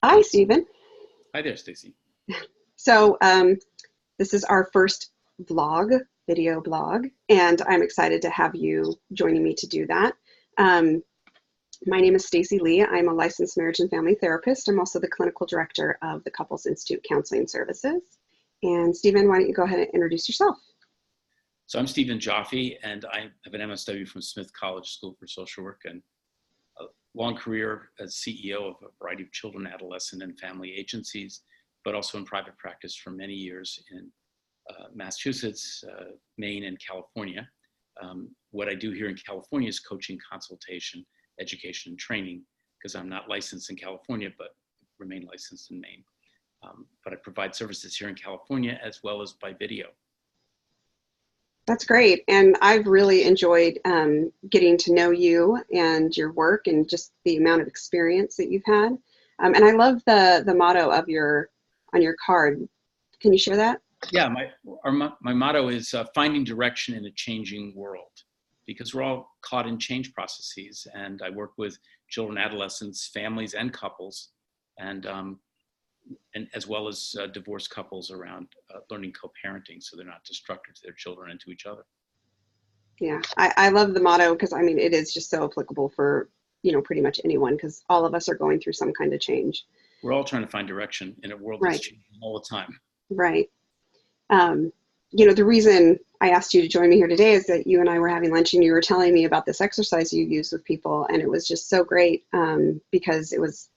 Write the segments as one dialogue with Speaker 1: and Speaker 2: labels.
Speaker 1: Hi, Stephen.
Speaker 2: Hi there, Stacy.
Speaker 1: So this is our first video blog, and I'm excited to have you joining me to do that. Um, my name is Stacy Lee. I'm a licensed marriage and family therapist. I'm also the clinical director of the Couples Institute Counseling Services. And Stephen, why don't you go ahead and introduce yourself?
Speaker 2: So I'm Stephen Jaffe, and I have an MSW from Smith College School for Social Work and a long career as CEO of a variety of children, adolescent, and family agencies, but also in private practice for many years in Massachusetts, Maine, and California. What I do here in California is coaching, consultation, education, and training, because I'm not licensed in California, but remain licensed in Maine. But I provide services here in California as well as by video.
Speaker 1: That's great. And I've really enjoyed getting to know you and your work and just the amount of experience that you've had. And I love the motto of on your card. Can you share that?
Speaker 2: Yeah, my motto is finding direction in a changing world, because we're all caught in change processes. And I work with children, adolescents, families, and couples, and as well as divorced couples around learning co-parenting so they're not destructive to their children and to each other.
Speaker 1: Yeah, I love the motto because, I mean, it is just so applicable for, pretty much anyone, because all of us are going through some kind of change.
Speaker 2: We're all trying to find direction in a world that's changing all the time.
Speaker 1: Right. The reason I asked you to join me here today is that you and I were having lunch and you were telling me about this exercise you use with people, and it was just so great because it was,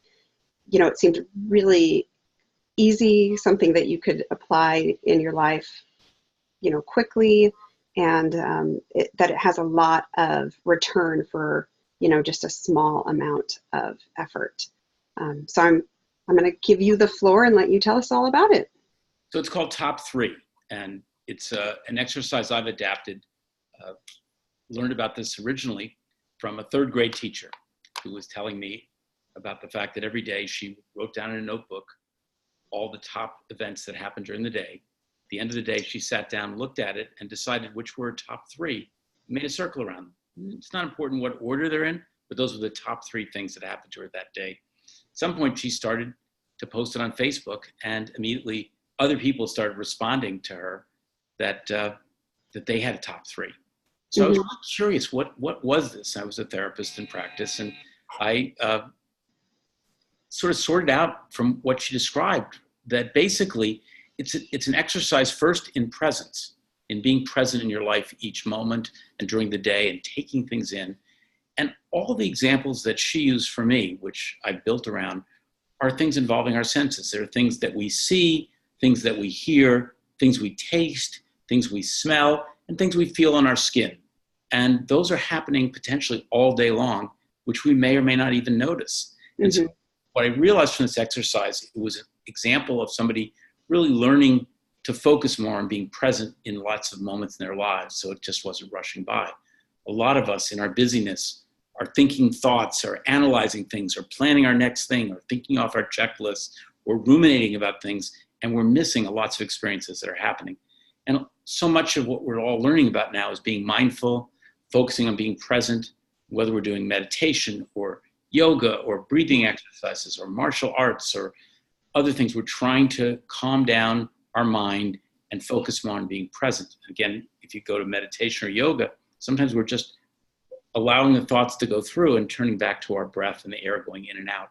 Speaker 1: it seemed really easy, something that you could apply in your life, quickly, and that it has a lot of return for, just a small amount of effort. So I'm going to give you the floor and let you tell us all about it.
Speaker 2: So it's called Top 3, and it's an exercise I've adapted. Learned about this originally from a third grade teacher who was telling me about the fact that every day she wrote down in a notebook all the top events that happened during the day. At the end of the day, she sat down, looked at it, and decided which were top 3, and made a circle around them. It's not important what order they're in, but those were the top 3 things that happened to her that day. At some point, she started to post it on Facebook, and immediately other people started responding to her that they had a top 3. So I was really curious, what was this? I was a therapist in practice, and I sort of sorted out from what she described that basically it's an exercise first in presence, in being present in your life each moment and during the day and taking things in. And all the examples that she used for me, which I built around, are things involving our senses. There are things that we see, things that we hear, things we taste, things we smell, and things we feel on our skin. And those are happening potentially all day long, which we may or may not even notice. And so what I realized from this exercise, it was an example of somebody really learning to focus more on being present in lots of moments in their lives, so it just wasn't rushing by. A lot of us in our busyness are thinking thoughts or analyzing things or planning our next thing or thinking off our checklist or ruminating about things, and we're missing lots of experiences that are happening. And so much of what we're all learning about now is being mindful, focusing on being present, whether we're doing meditation or yoga or breathing exercises or martial arts or other things. We're trying to calm down our mind and focus more on being present. Again, if you go to meditation or yoga, sometimes we're just allowing the thoughts to go through and turning back to our breath and the air going in and out.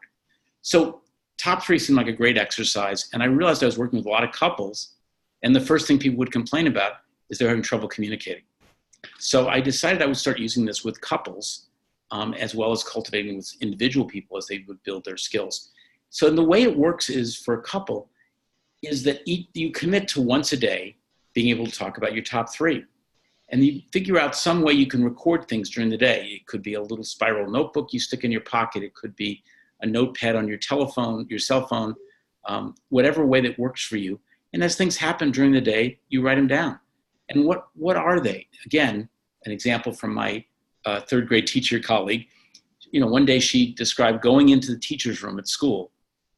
Speaker 2: So top 3 seemed like a great exercise. And I realized I was working with a lot of couples, and the first thing people would complain about is they're having trouble communicating. So I decided I would start using this with couples, as well as cultivating with individual people as they would build their skills. So the way it works is for a couple is that you commit to once a day being able to talk about your top 3. And you figure out some way you can record things during the day. It could be a little spiral notebook you stick in your pocket. It could be a notepad on your telephone, your cell phone, whatever way that works for you. And as things happen during the day, you write them down. And what are they? Again, an example from my third grade teacher colleague. One day she described going into the teacher's room at school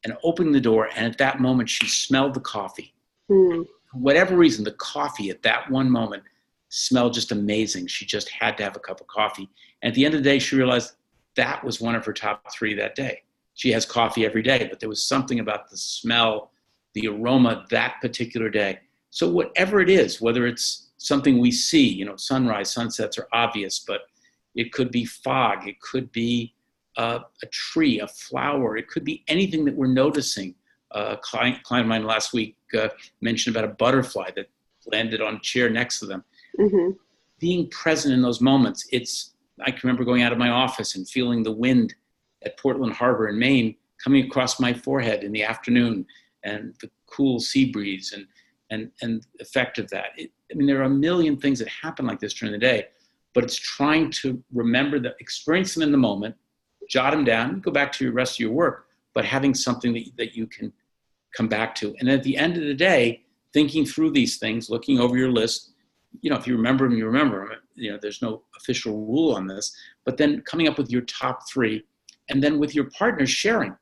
Speaker 2: and opening the door, and at that moment she smelled the coffee. For whatever reason, the coffee at that one moment smelled just amazing. She just had to have a cup of coffee. And at the end of the day, she realized that was one of her top 3 that day. she has coffee every day, but there was something about the smell, the aroma that particular day. So whatever it is, whether it's something we see, sunrise, sunsets are obvious, but it could be fog, it could be a tree, a flower, it could be anything that we're noticing. A client of mine last week mentioned about a butterfly that landed on a chair next to them.
Speaker 1: Mm-hmm.
Speaker 2: Being present in those moments, I can remember going out of my office and feeling the wind at Portland Harbor in Maine coming across my forehead in the afternoon, and the cool sea breeze and the effect of that. There are a million things that happen like this during the day, but it's trying to remember experience them in the moment, jot them down, go back to the rest of your work, but having something that you can come back to. And at the end of the day, thinking through these things, looking over your list, if you remember them, you remember them. There's no official rule on this, but then coming up with your top 3, and then with your partner sharing.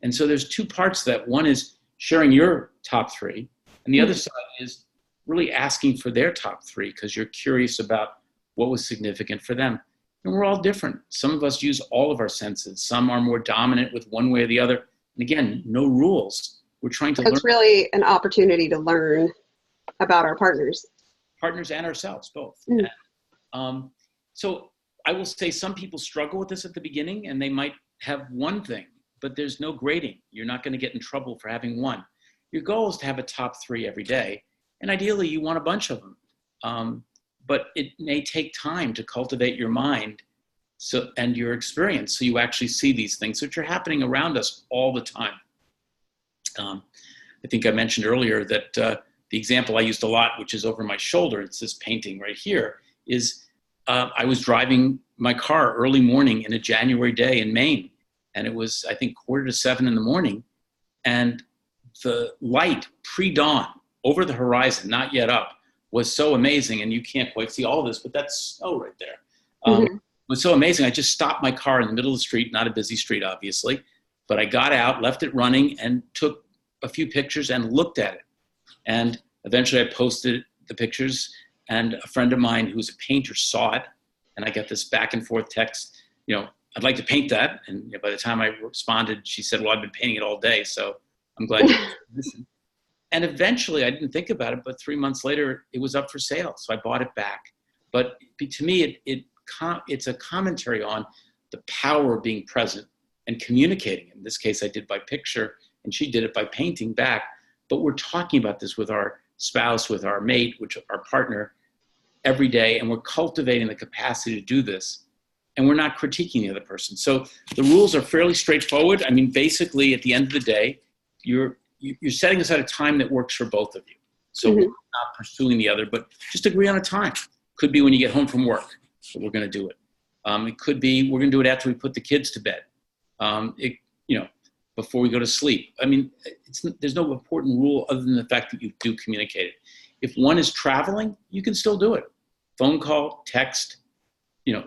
Speaker 2: And so there's 2 parts to that. One is sharing your top 3, and the other side is really asking for their top 3 because you're curious about what was significant for them. And we're all different. Some of us use all of our senses. Some are more dominant with one way or the other. And again, no rules. We're trying to learn.
Speaker 1: It's really an opportunity to learn about our partners
Speaker 2: and ourselves, both. So I will say some people struggle with this at the beginning, and they might have one thing, but there's no grading. You're not going to get in trouble for having one. Your goal is to have a top 3 every day, and ideally you want a bunch of them. But it may take time to cultivate your mind and your experience so you actually see these things which are happening around us all the time. I think I mentioned earlier that the example I used a lot, which is over my shoulder, it's this painting right here, is I was driving my car early morning in a January day in Maine, and it was, I think, 6:45 in the morning, and the light pre-dawn over the horizon, not yet up, was so amazing. And you can't quite see all of this, but that's snow right there. It was so amazing. I just stopped my car in the middle of the street, not a busy street, obviously, but I got out, left it running, and took a few pictures and looked at it. And eventually I posted the pictures, and a friend of mine who's a painter saw it, and I got this back and forth text, I'd like to paint that. And by the time I responded, she said, well, I've been painting it all day, so I'm glad you listened. And eventually, I didn't think about it, but 3 months later, it was up for sale. So I bought it back. But to me, it's a commentary on the power of being present and communicating. In this case, I did by picture, and she did it by painting back. But we're talking about this with our spouse, with our mate, our partner, every day, and we're cultivating the capacity to do this. And we're not critiquing the other person. So the rules are fairly straightforward. Basically, at the end of the day, you're setting aside a time that works for both of you. So we're not pursuing the other, but just agree on a time. Could be when you get home from work that we're going to do it. It could be we're going to do it after we put the kids to bed. Before we go to sleep. There's no important rule other than the fact that you do communicate it. If one is traveling, you can still do it. Phone call, text.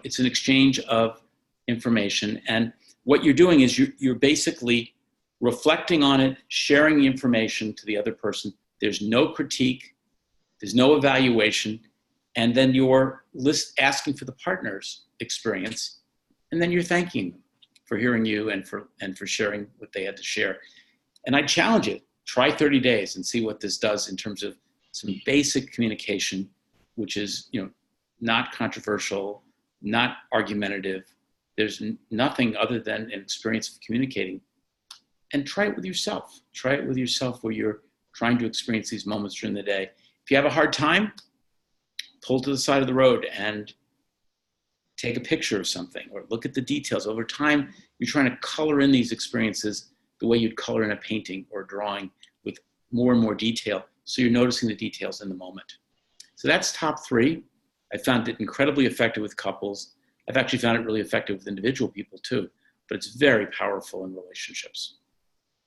Speaker 2: It's an exchange of information, and what you're doing is you're basically reflecting on it, sharing the information to the other person. There's no critique, there's no evaluation, and then you're asking for the partner's experience, and then you're thanking them for hearing you and for sharing what they had to share. And I challenge it, try 30 days and see what this does in terms of some basic communication, which is not controversial, not argumentative. There's nothing other than an experience of communicating. And try it with yourself. Try it with yourself where you're trying to experience these moments during the day. If you have a hard time, pull to the side of the road and take a picture of something or look at the details. Over time, you're trying to color in these experiences the way you'd color in a painting or a drawing with more and more detail. So you're noticing the details in the moment. So that's top 3. I found it incredibly effective with couples. I've actually found it really effective with individual people too, but it's very powerful in relationships.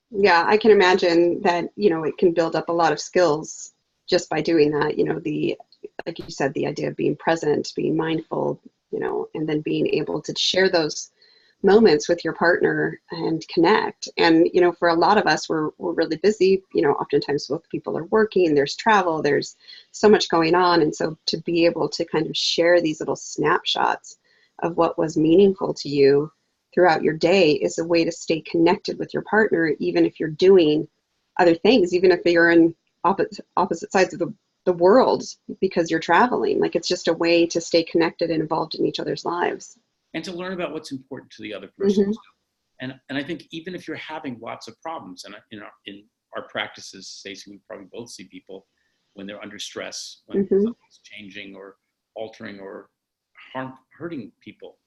Speaker 1: Yeah, I can imagine that, it can build up a lot of skills just by doing that. Like you said, the idea of being present, being mindful, and then being able to share those moments with your partner and connect. And, for a lot of us, we're really busy. Oftentimes both people are working, there's travel, there's so much going on. And so to be able to kind of share these little snapshots of what was meaningful to you throughout your day is a way to stay connected with your partner, even if you're doing other things, even if you're in opposite sides of the world because you're traveling. Like, it's just a way to stay connected and involved in each other's lives.
Speaker 2: And to learn about what's important to the other person.
Speaker 1: Mm-hmm.
Speaker 2: And I think even if you're having lots of problems, and in our practices, Stacey, we probably both see people when they're under stress, when
Speaker 1: Mm-hmm.
Speaker 2: something's changing or altering or hurting people.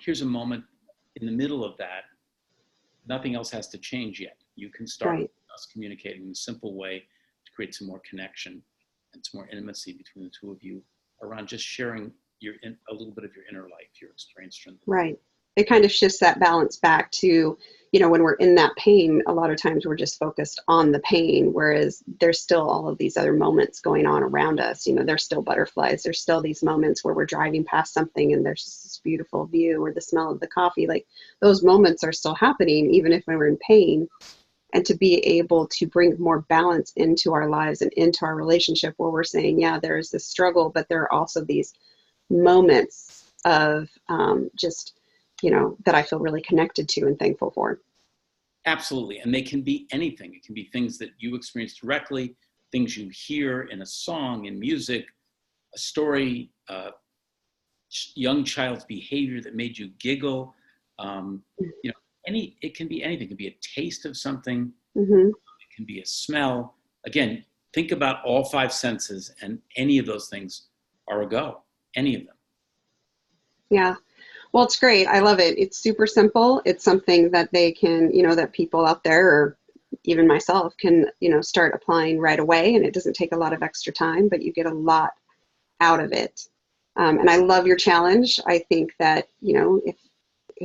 Speaker 2: Here's a moment in the middle of that. Nothing else has to change yet. You can start
Speaker 1: Right.
Speaker 2: us communicating in a simple way to create some more connection and some more intimacy between the two of you around just sharing a little bit of your inner life, your experience.
Speaker 1: Right. It kind of shifts that balance back to, you know, when we're in that pain, a lot of times we're just focused on the pain, whereas there's still all of these other moments going on around us. You know, there's still butterflies. There's still these moments where we're driving past something and there's this beautiful view or the smell of the coffee. Like, those moments are still happening, even if we're in pain. And to be able to bring more balance into our lives and into our relationship, where we're saying, yeah, there's this struggle, but there are also these moments of just, you know, that I feel really connected to and thankful for.
Speaker 2: Absolutely. And they can be anything. It can be things that you experience directly, things you hear in a song, in music, a story, young child's behavior that made you giggle. You know, it can be anything. It can be a taste of something.
Speaker 1: Mm-hmm.
Speaker 2: It can be a smell. Again, think about all five senses, and any of those things are a go. Any of them.
Speaker 1: Yeah. Well, it's great. I love it. It's super simple. It's something that they can, you know, that people out there, or even myself, can, you know, start applying right away. And it doesn't take a lot of extra time, but you get a lot out of it. And I love your challenge. I think that, you know, if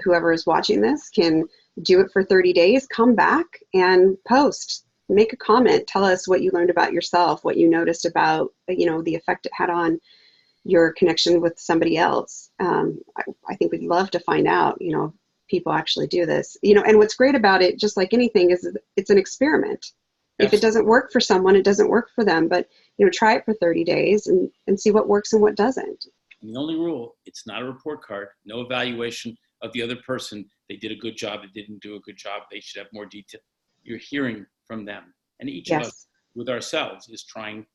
Speaker 1: whoever is watching this can do it for 30 days, come back and post, make a comment, tell us what you learned about yourself, what you noticed about, you know, the effect it had on your connection with somebody else. I think we'd love to find out, you know, people actually do this, you know. And what's great about it, just like anything, is it's an experiment. If it doesn't work for someone, it doesn't work for them. But, you know, try it for 30 days and see what works and what doesn't.
Speaker 2: And the only rule, it's not a report card, no evaluation of the other person. They did a good job, they didn't do a good job, they should have more detail. You're hearing from them. And each of us, with ourselves, is trying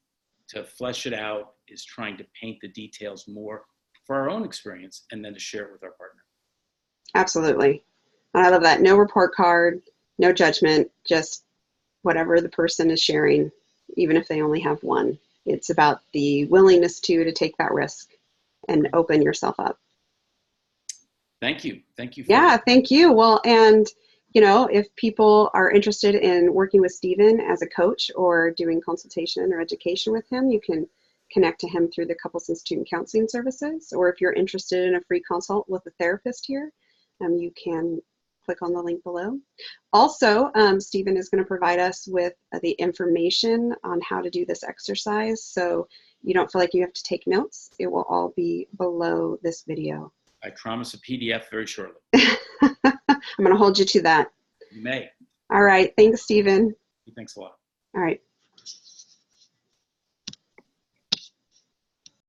Speaker 2: to flesh it out, is trying to paint the details more for our own experience, and then to share it with our partner.
Speaker 1: Absolutely. And I love that. No report card, no judgment, just whatever the person is sharing, even if they only have one. It's about the willingness to take that risk and open yourself up.
Speaker 2: Thank you. Thank you.
Speaker 1: Yeah, thank you. Well, and, you know, if people are interested in working with Stephen as a coach or doing consultation or education with him, you can connect to him through the Couples and Student Counseling Services. Or if you're interested in a free consult with a therapist here, you can click on the link below. Also, Stephen is going to provide us with the information on how to do this exercise, so you don't feel like you have to take notes. It will all be below this video.
Speaker 2: I promise a PDF very shortly.
Speaker 1: I'm going to hold you to that.
Speaker 2: You may.
Speaker 1: All right. Thanks, Stephen.
Speaker 2: Thanks a lot.
Speaker 1: All right.